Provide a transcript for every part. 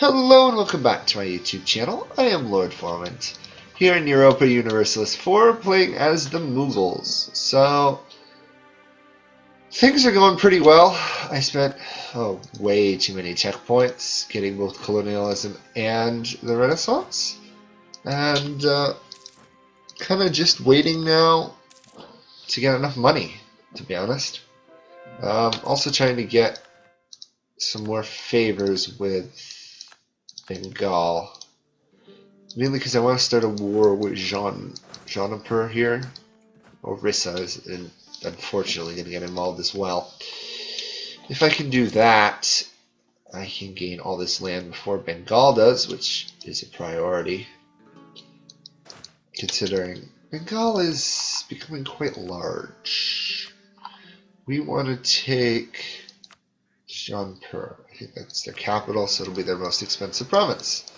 Hello and welcome back to my YouTube channel. I am Lord Forwind, here in Europa Universalis 4, playing as the Mughals. So, things are going pretty well. I spent, way too many checkpoints getting both colonialism and the Renaissance. And, kind of just waiting now to get enough money, to be honest. Also trying to get some more favors with Bengal, mainly because I want to start a war with Jaunapur here. Orissa is unfortunately going to get involved as well. If I can do that, I can gain all this land before Bengal does, which is a priority, considering Bengal is becoming quite large. We want to take Jaunapur. I think that's their capital, so it'll be their most expensive province.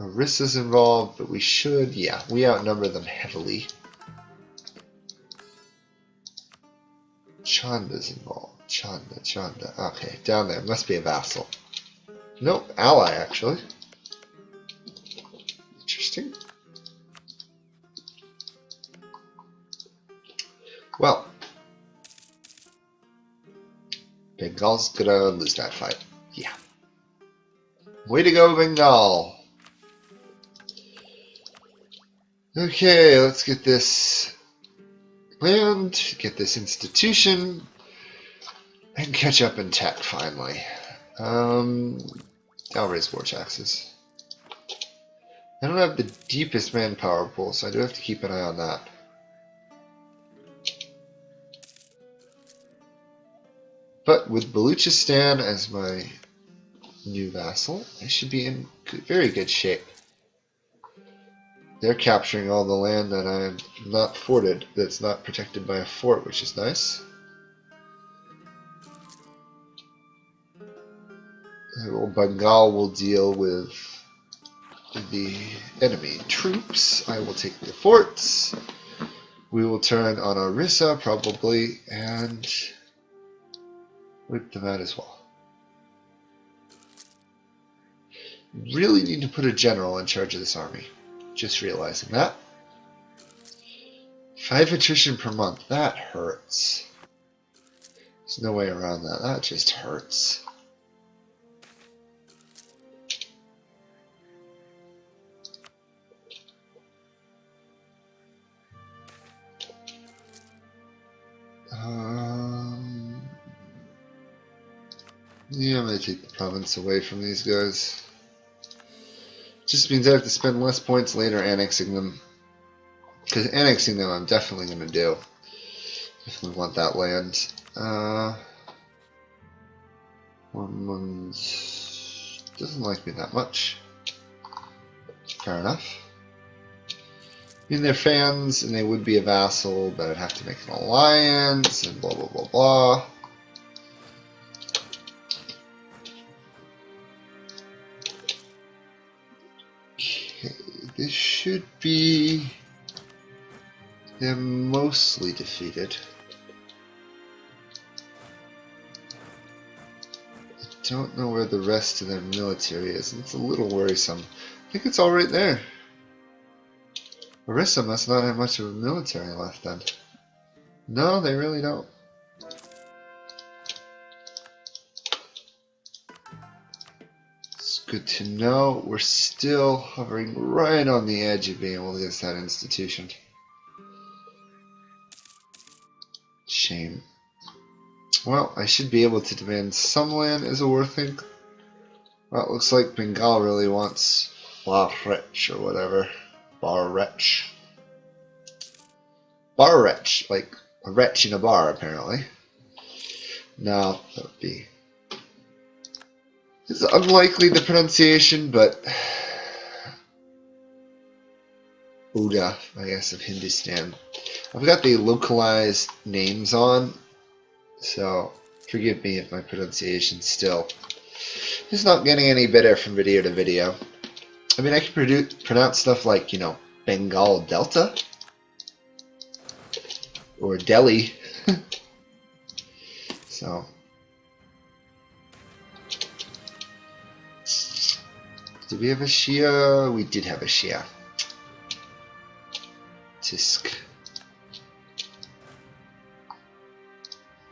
Orissa's involved, but we should, we outnumber them heavily. Chanda's involved. Chanda. Okay, down there. Must be a vassal. Nope, ally, actually. Interesting. Well, Bengal's gonna lose that fight. Yeah. Way to go, Bengal! Okay, let's get this land, get this institution, and catch up in tech finally. I'll raise war taxes. I don't have the deepest manpower pool, so I do have to keep an eye on that. But with Baluchistan as my new vassal, I should be in very good shape. They're capturing all the land that I'm not forted, that's not protected by a fort, which is nice. Bengal will deal with the enemy troops. I will take the forts. We will turn on Orissa probably, and whip them out as well. Really need to put a general in charge of this army. Just realizing that. 5 attrition per month. That hurts. There's no way around that. That just hurts. Yeah, I'm going to take the province away from these guys. Just means I have to spend less points later annexing them. Because annexing them I'm definitely going to do. If we want that land. Doesn't like me that much. Fair enough. I mean, they're fans and they would be a vassal, but I'd have to make an alliance and blah blah blah blah. This should be them mostly defeated. I don't know where the rest of their military is. It's a little worrisome. I think it's all right there. Orissa must not have much of a military left then. No, they really don't. Good to know. We're still hovering right on the edge of being able to get that institution. Shame. Well, I should be able to demand some land as a war thing. Well, it looks like Bengal really wants Barretch or whatever. Barretch. Barretch, like a wretch in a bar, apparently. No, that would be... It's unlikely the pronunciation, but Uda, I guess, of Hindustan. I've got the localized names on, so forgive me if my pronunciation still is not getting any better from video to video. I mean, I can pronounce stuff like, Bengal Delta or Delhi. So Did we have a Shia? We did have a Shia. Tisk.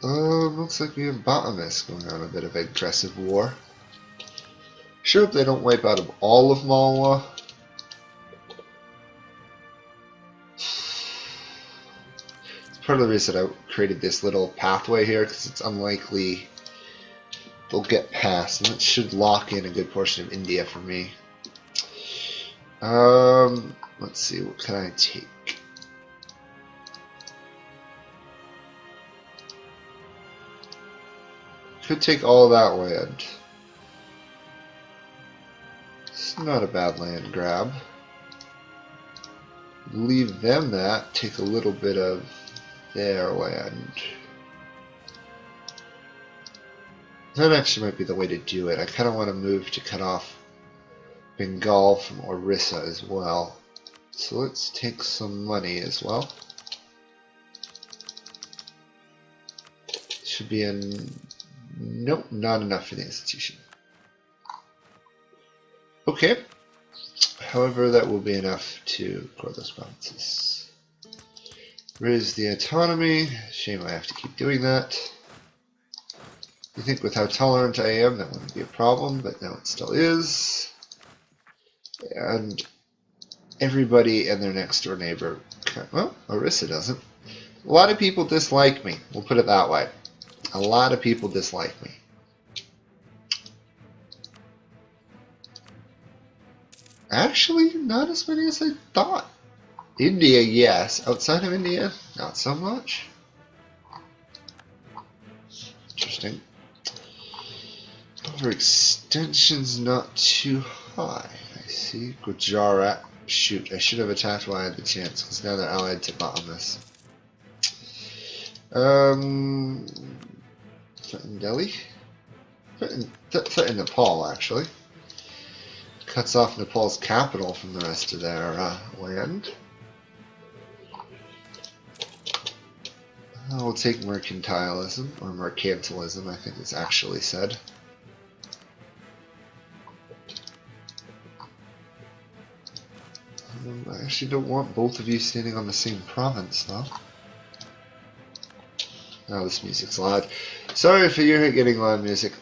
Looks like we have Bottomist going on a bit of aggressive war. Sure hope they don't wipe out of all of Malwa. Part of the reason I created this little pathway here, because it's unlikely they'll get past, and that should lock in a good portion of India for me. Let's see, what can I take? Could take all that land. It's not a bad land grab. Leave them that, take a little bit of their land. That actually might be the way to do it. I kind of want to move to cut off Bengal from Orissa as well. So let's take some money as well. Should be in... Nope, not enough for the institution. Okay. However, that will be enough to grow those provinces. Raise the autonomy. Shame I have to keep doing that. You think with how tolerant I am that wouldn't be a problem, but now it still is. And everybody and their next door neighbor, well, Orissa doesn't. A lot of people dislike me, we'll put it that way. A lot of people dislike me. Actually, not as many as I thought. India, yes. Outside of India, not so much. Interesting. Overextension's not too high. I see. Gujarat. Shoot, I should have attacked while I had the chance, because now they're allied to Bottomless. Threaten Delhi? Threaten Nepal, actually. Cuts off Nepal's capital from the rest of their land. We'll take mercantilism, or mercantilism, I think it's actually said. I actually don't want both of you standing on the same province, though. Oh, this music's loud. Sorry if you're getting loud music.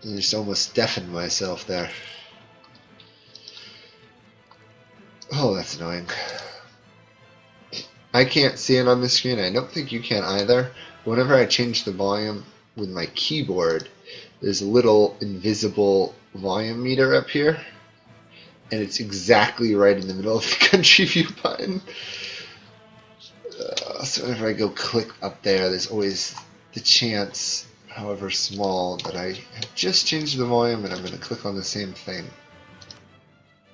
I just almost deafened myself there. Oh, that's annoying. I can't see it on the screen. I don't think you can either. Whenever I change the volume with my keyboard, there's a little invisible volume meter up here. And it's exactly right in the middle of the country view button. So whenever I go click up there, there's always the chance, however small, that I have just changed the volume and I'm going to click on the same thing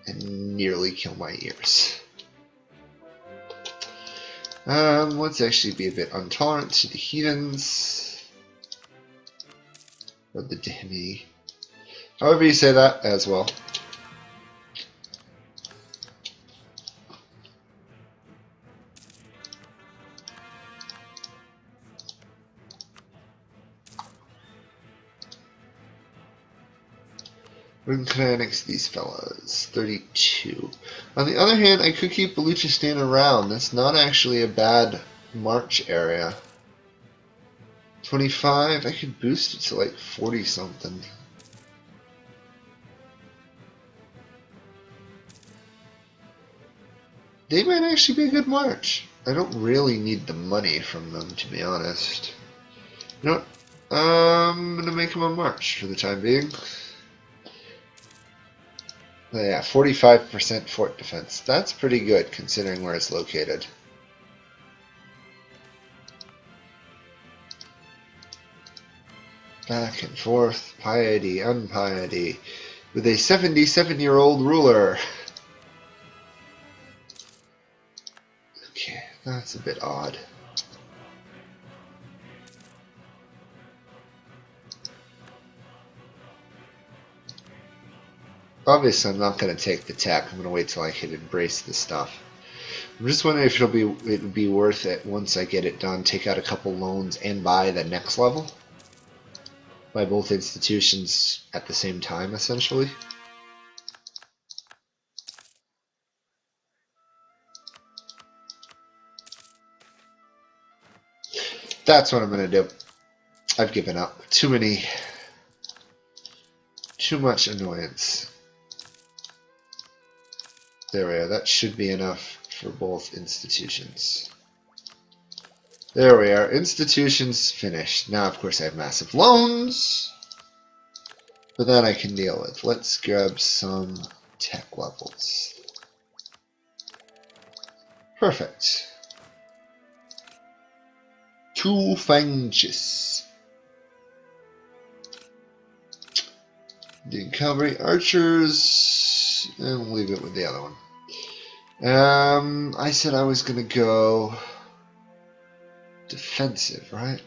and nearly kill my ears. Let's actually be a bit intolerant to the heathens. Or the Dhimmi. However you say that as well. When can I annex these fellas? 32. On the other hand, I could keep Baluchistan around. That's not actually a bad march area. 25, I could boost it to like 40 something. They might actually be a good march. I don't really need the money from them, to be honest. You know what? I'm going to make them a march for the time being. Yeah, 45% fort defense. That's pretty good considering where it's located. Back and forth, piety, unpiety, with a 77-year-old ruler. Okay, that's a bit odd. Obviously, I'm not going to take the tech. I'm going to wait till I can embrace the stuff. I'm just wondering if it would be worth it once I get it done. Take out a couple loans and buy the next level. by both institutions at the same time, essentially. That's what I'm going to do. I've given up. Too much annoyance. There we are. That should be enough for both institutions. There we are. Institutions finished. Now, of course, I have massive loans. But that I can deal with. Let's grab some tech levels. Perfect. 2 phalanges. The cavalry archers, and we'll leave it with the other one. I said I was gonna go defensive, right?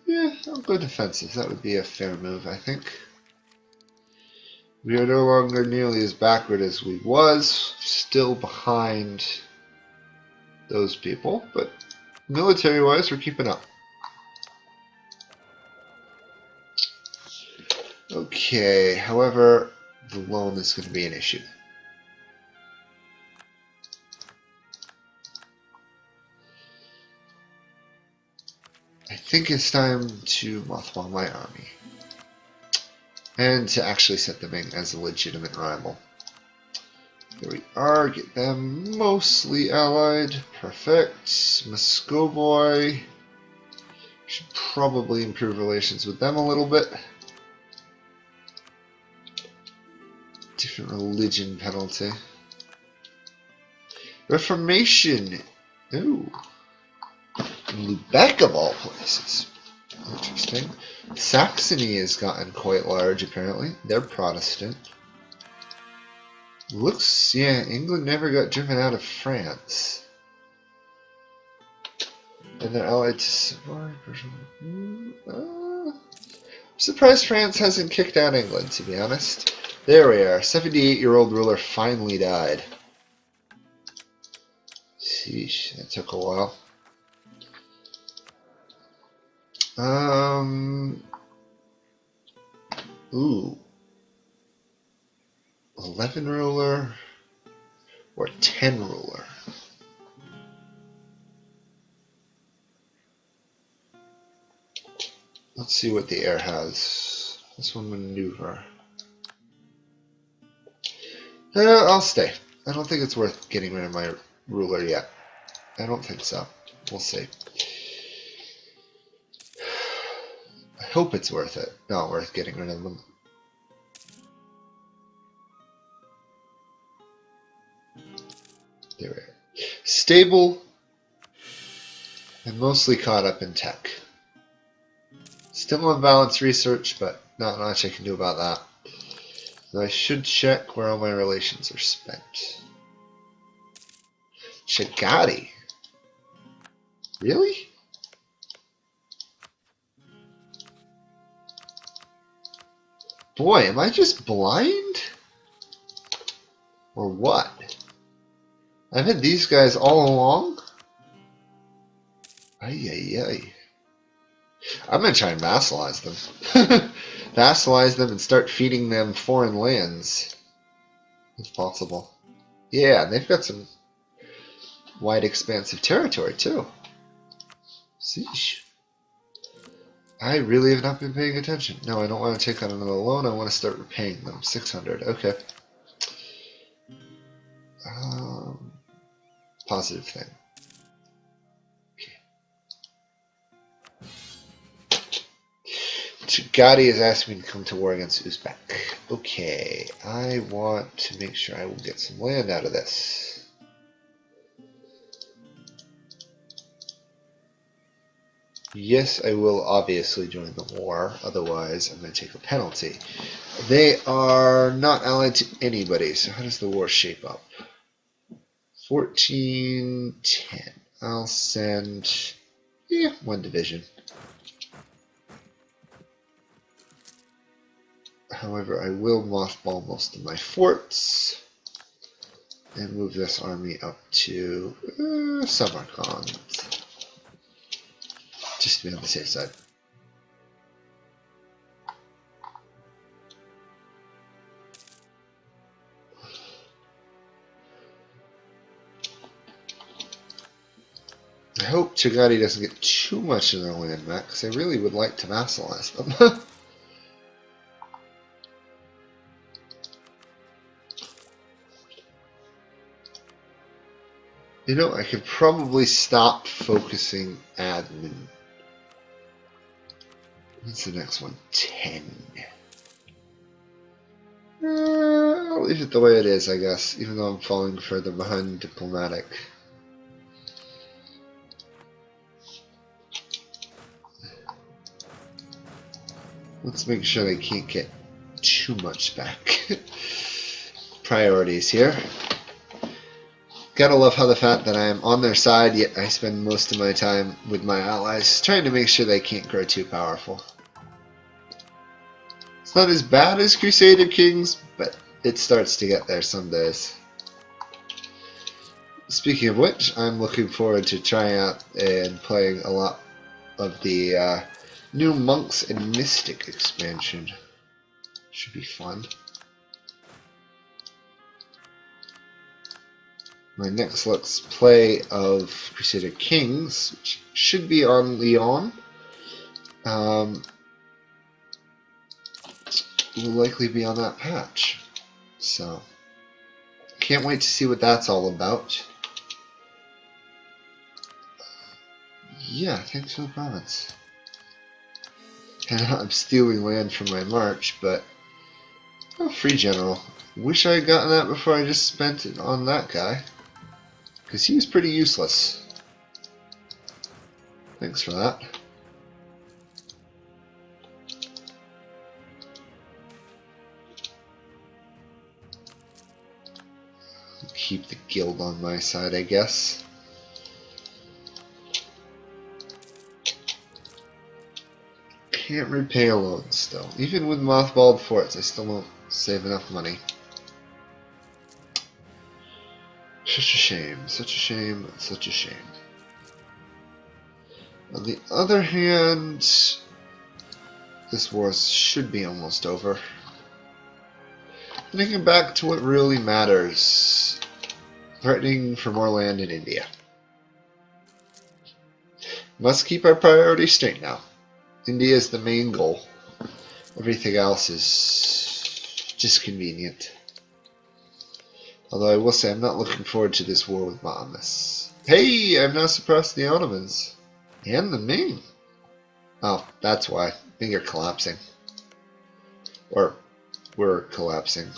Yeah, I'll go defensive. That would be a fair move, I think. We are no longer nearly as backward as we was, still behind those people, but military-wise, we're keeping up. Okay, however, the loan is going to be an issue. I think it's time to mothball my army. And to actually set them in as a legitimate rival. Here we are, get them mostly allied. Perfect. Muscovy. Should probably improve relations with them a little bit. Different religion penalty. Reformation. Ooh. Lubeck of all places. Interesting. Saxony has gotten quite large apparently. They're Protestant. Looks, yeah, England never got driven out of France. And they're allied to Savoy. I'm surprised France hasn't kicked out England, to be honest. There we are. 78-year-old ruler finally died. Sheesh, that took a while. Ooh. 11 ruler or 10 ruler? Let's see what the heir has. This one maneuver. I'll stay. I don't think it's worth getting rid of my ruler yet. I don't think so. We'll see. I hope it's worth it. Not worth getting rid of them. There we are. Stable and mostly caught up in tech. Still unbalanced research, but not much I can do about that. So I should check where all my relations are spent. Chagati? Really? Boy, am I just blind? Or what? I've had these guys all along? Ay, ay, ay. I'm going to try and vassalize them. Vassalize them and start feeding them foreign lands. If possible. Yeah, they've got some wide expansive territory too. Sheesh. I really have not been paying attention. No, I don't want to take on another loan. I want to start repaying them. 600. Okay. Positive thing. Chagati is asking me to come to war against Uzbek. Okay, I want to make sure I will get some land out of this. Yes, I will obviously join the war, otherwise I'm going to take a penalty. They are not allied to anybody, so how does the war shape up? 14-10. I'll send, one division. However, I will mothball most of my forts and move this army up to Samarkand, just to be on the safe side. I hope Chagati doesn't get too much of their land back, because I really would like to vassalize them. You know, I could probably stop focusing admin. What's the next one? 10. I'll leave it the way it is, I guess, even though I'm falling further behind diplomatic. Let's make sure they can't get too much back. Priorities here. Gotta love how the fact that I am on their side, yet I spend most of my time with my allies, trying to make sure they can't grow too powerful. It's not as bad as Crusader Kings, but it starts to get there some days. Speaking of which, I'm looking forward to trying out and playing a lot of the new Monks and Mystic expansion. Should be fun. My next Let's Play of Crusader Kings, which should be on Lyon, will likely be on that patch. So, can't wait to see what that's all about. Yeah, thanks for the province. And I'm stealing land from my march, but oh, free general. Wish I had gotten that before I just spent it on that guy, because he was pretty useless. Thanks for that. Keep the guild on my side, I guess. Can't repay a loan still. Even with mothballed forts, I still don't save enough money. Such a shame, such a shame, such a shame. On the other hand, this war should be almost over. Thinking back to what really matters. Threatening for more land in India. Must keep our priorities straight now. India is the main goal. Everything else is just convenient. Although I will say I'm not looking forward to this war with Bahamas. Hey, I've now suppressed the Ottomans. And the Ming. Oh, that's why. Ming are collapsing. Or, we're collapsing.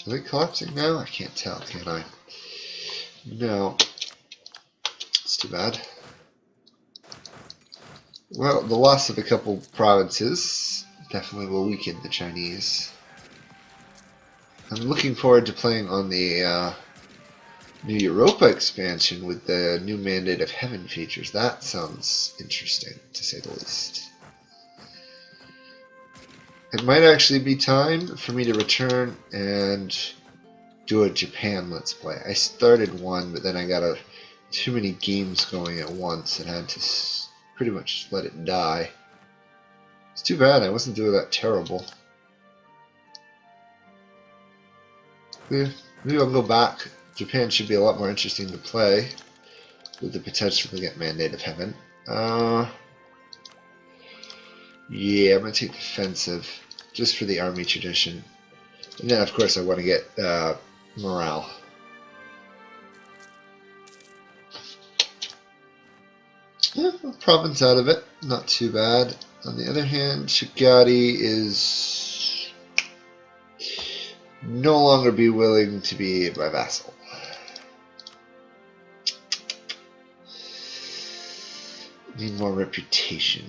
Are they collapsing now? I can't tell, can I? No. It's too bad. Well, the loss of a couple provinces definitely will weaken the Chinese. I'm looking forward to playing on the new Europa expansion with the new Mandate of Heaven features. That sounds interesting, to say the least. It might actually be time for me to return and do a Japan Let's Play. I started one, but then I got too many games going at once and had to pretty much let it die. It's too bad, I wasn't doing that terrible. Yeah, maybe I'll go back. Japan should be a lot more interesting to play, with the potential to get Mandate of Heaven. Yeah, I'm going to take defensive, just for the army tradition. And then, of course, I want to get morale. Yeah, a province out of it, not too bad. On the other hand, Chagati is no longer be willing to be my vassal. Need more reputation.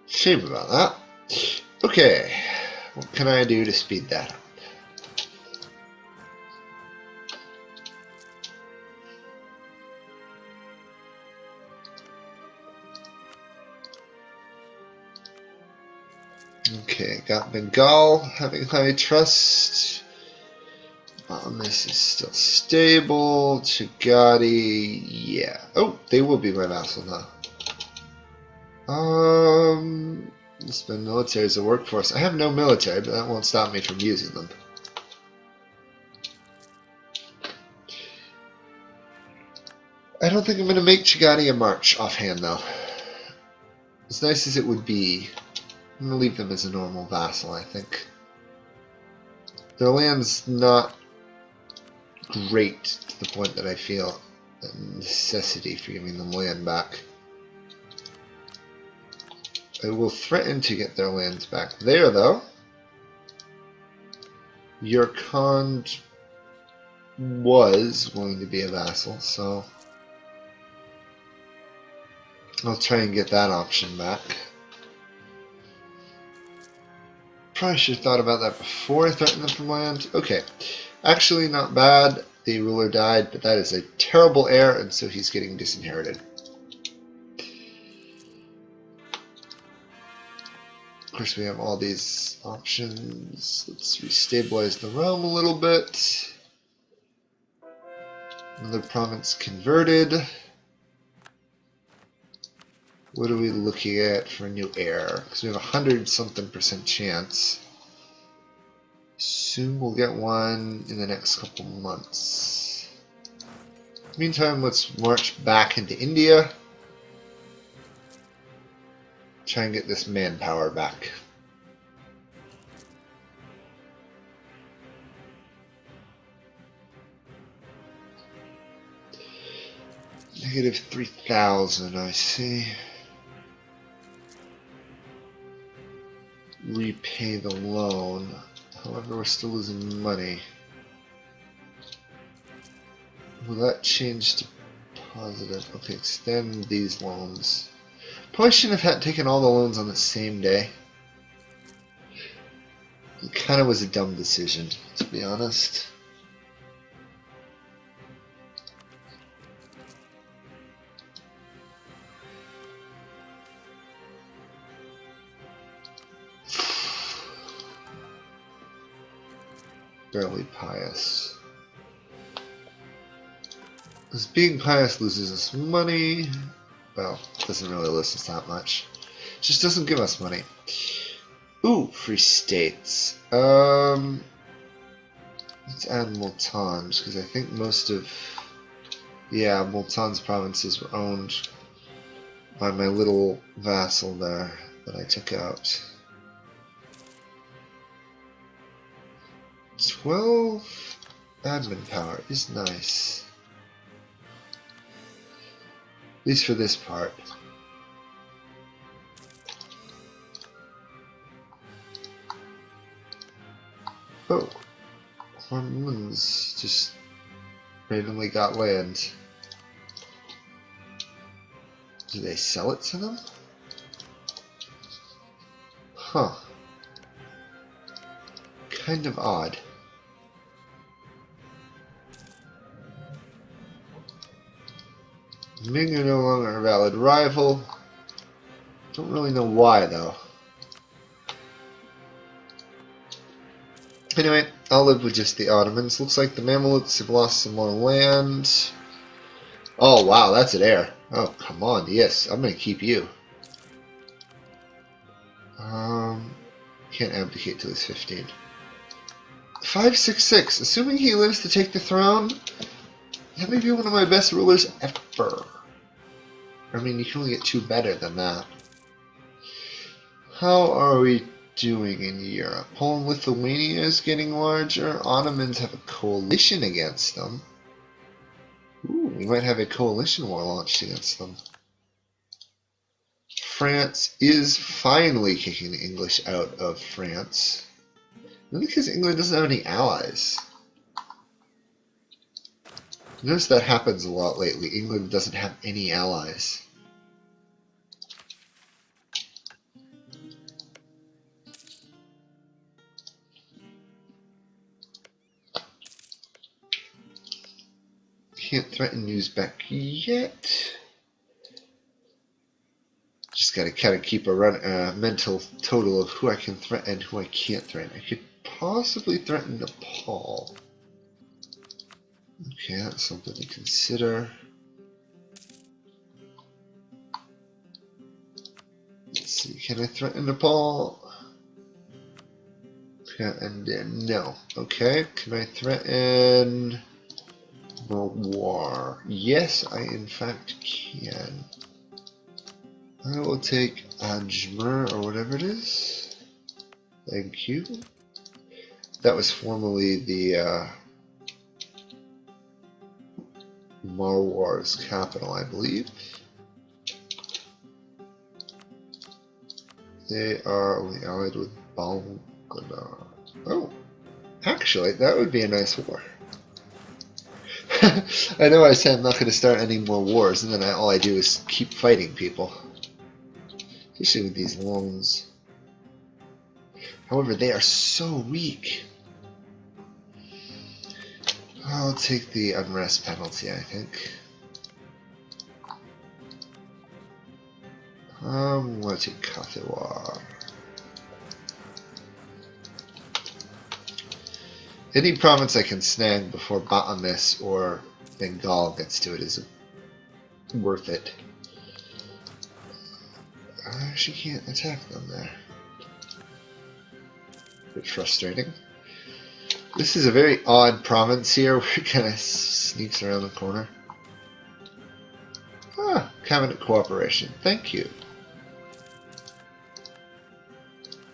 Shame about that. Okay, what can I do to speed that up? Okay, got Bengal having high trust. This is still stable. Chagati, yeah. Oh, they will be my vassal now. We'll spend military as a workforce. I have no military, but that won't stop me from using them. I don't think I'm going to make Chagani a march offhand, though. As nice as it would be, I'm going to leave them as a normal vassal, I think. Their land's not great to the point that I feel a necessity for giving them land back. I will threaten to get their lands back there, though. Your Khan was going to be a vassal, so I'll try and get that option back. Probably should have thought about that before I threatened them from land. Okay, actually not bad. The ruler died, but that is a terrible heir, and so he's getting disinherited. Of course, we have all these options. Let's restabilize the realm a little bit. Another province converted. What are we looking at for a new heir? Because we have 100-something% chance. Soon we'll get one in the next couple months. Meantime, let's march back into India. Try and get this manpower back. Negative 3,000, I see. Repay the loan. However, we're still losing money. Will that change to positive? Okay, extend these loans. Probably shouldn't have taken all the loans on the same day. It kind of was a dumb decision, to be honest. Barely pious. Because being pious loses us money. Well, doesn't really lose us that much. Just doesn't give us money. Ooh, free states. Let's add Multans, because I think most of... Yeah, Multan's provinces were owned by my little vassal there that I took out. 12 admin power is nice. At least for this part. Oh, Hormones just randomly got land. Do they sell it to them? Huh. Kind of odd. Ming are no longer a valid rival. Don't really know why, though. Anyway, I'll live with just the Ottomans. Looks like the Mamelukes have lost some more land. Oh, wow, that's an heir. Oh, come on. Yes, I'm going to keep you. Can't abdicate till he's 15. 566. Assuming he lives to take the throne, that may be one of my best rulers ever. I mean, you can only get two better than that. How are we doing in Europe? Poland, Lithuania is getting larger. Ottomans have a coalition against them. Ooh, we might have a coalition war launched against them. France is finally kicking the English out of France. Not because England doesn't have any allies. Notice that happens a lot lately. England doesn't have any allies. Can't threaten Uzbek yet. Just gotta kind of keep a mental total of who I can threaten and who I can't threaten. I could possibly threaten Nepal. Okay, that's something to consider. Let's see, Can I threaten Nepal? And then no. Okay. Can I threaten World War? Yes, I in fact can. I will take Ajmer or whatever it is. Thank you. That was formerly the Marwar's capital, I believe. They are only allied with Balgadar. Oh, actually, that would be a nice war. I know I said I'm not going to start any more wars, and then all I do is keep fighting people. Especially with these loans. However, they are so weak. I'll take the unrest penalty, I think. Let's take Kathiawar. Any province I can snag before Batamis or Bengal gets to it is worth it. I actually can't attack them there. A bit frustrating. This is a very odd province here where it kind of sneaks around the corner. Ah, cabinet cooperation. Thank you.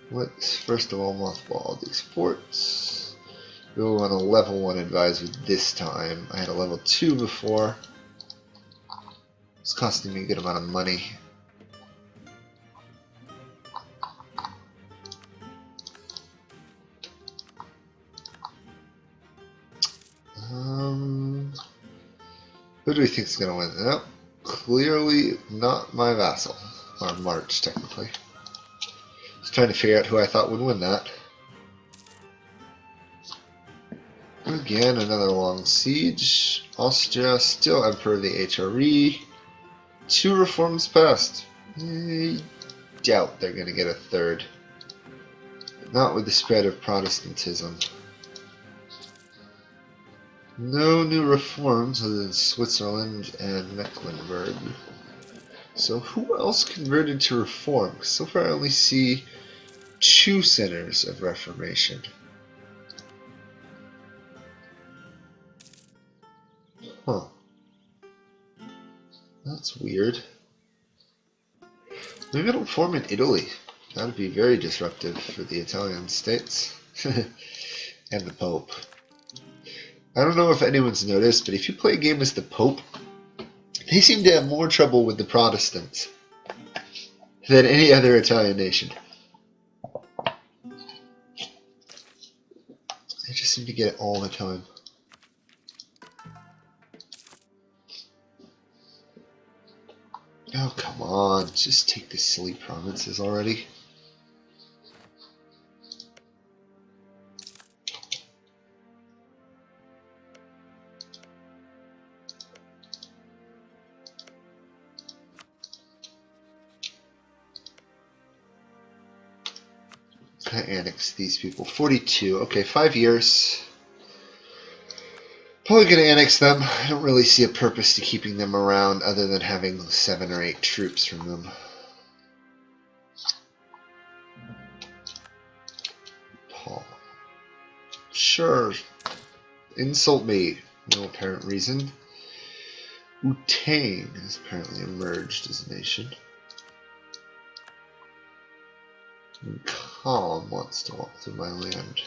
Let's first of all mothball all these forts. We'll want a level 1 advisor this time. I had a level 2 before. It's costing me a good amount of money. Who do we think is going to win? Nope. Clearly not my vassal. Or March, technically. Just trying to figure out who I thought would win that. Again, another long siege. Austria, still Emperor of the HRE. 2 reforms passed. I doubt they're going to get a third. Not with the spread of Protestantism. No new reforms other than Switzerland and Mecklenburg. So who else converted to reform? So far I only see 2 centers of reformation. Huh. That's weird. Maybe it'll form in Italy. That would be very disruptive for the Italian states. And the Pope. I don't know if anyone's noticed, but if you play a game as the Pope, they seem to have more trouble with the Protestants than any other Italian nation. They just seem to get it all the time. Oh, come on. Just take the silly provinces already. Can I annex these people? 42. Okay, 5 years. Probably going to annex them. I don't really see a purpose to keeping them around other than having 7 or 8 troops from them. Paul. Sure. Insult me. No apparent reason. Utang has apparently emerged as a nation. And Calm wants to walk through my land.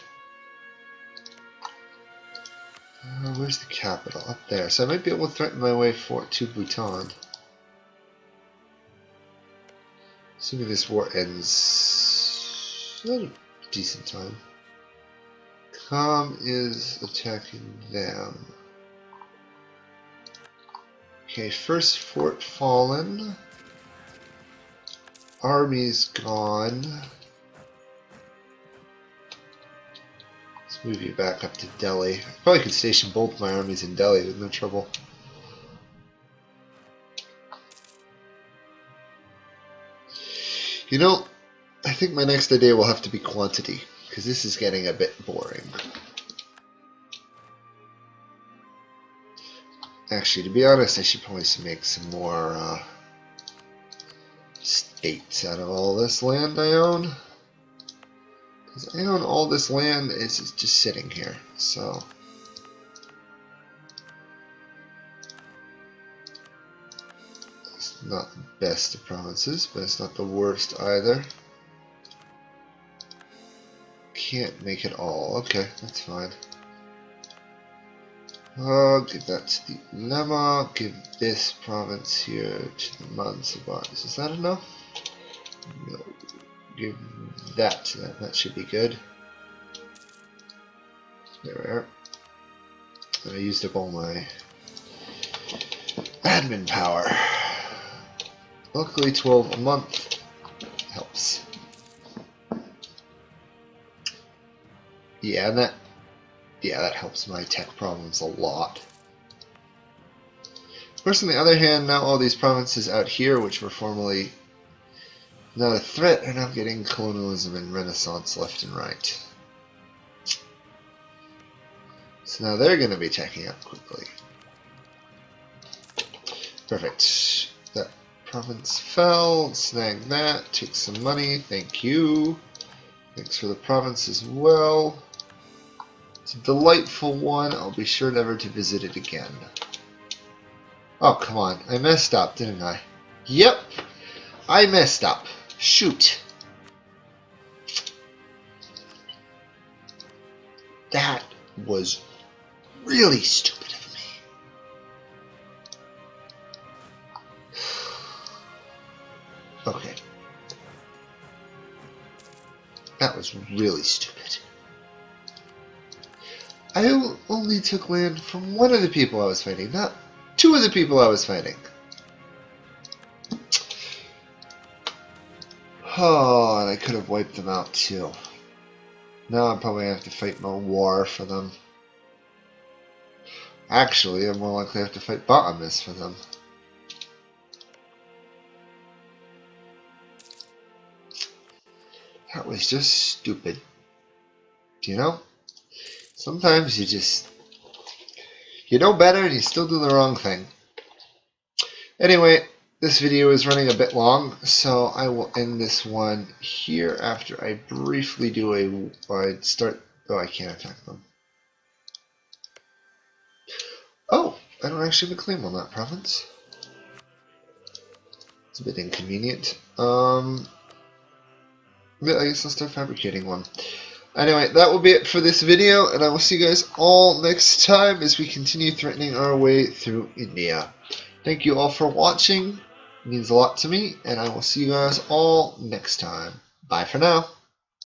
Where's the capital? Up there. So I might be able to threaten my way to Bhutan. Assuming this war ends at a decent time. Calm is attacking them. Okay, first fort fallen. Army's gone. Let's move you back up to Delhi. I probably could station both my armies in Delhi with no trouble. You know, I think my next idea will have to be quantity, because this is getting a bit boring. Actually, to be honest, I should probably make some more 8 out of all this land I own. Because I own all this land, it's just sitting here. So it's not the best of provinces, but it's not the worst either. Can't make it all. Okay, that's fine. Give that to the Lemma. Give this province here to the Mansabars. Is that enough? No. Give that to them. That should be good. There we are. And I used up all my admin power. Luckily 12 a month helps. Yeah, that helps my tech problems a lot. Of course, on the other hand, now all these provinces out here, which were formerly not a threat, are now getting colonialism and renaissance left and right. So now they're going to be teching up quickly. Perfect. That province fell. Snag that. Took some money. Thank you. Thanks for the province as well. It's a delightful one. I'll be sure never to visit it again. Oh, come on. I messed up, didn't I? Yep. I messed up. Shoot. That was really stupid of me. Okay. That was really stupid. I only took land from one of the people I was fighting, not two of the people I was fighting. Oh, and I could have wiped them out too. Now I'm probably going to have to fight more war for them. Actually, I'm more likely to have to fight Bottomus for them. That was just stupid. You know? Sometimes you know better and you still do the wrong thing. Anyway, this video is running a bit long, so I will end this one here after I briefly do oh, I can't attack them. Oh, I don't actually have a claim on that province. It's a bit inconvenient. But I guess I'll start fabricating one. Anyway, that will be it for this video, and I will see you guys all next time as we continue threatening our way through India. Thank you all for watching. It means a lot to me, and I will see you guys all next time. Bye for now.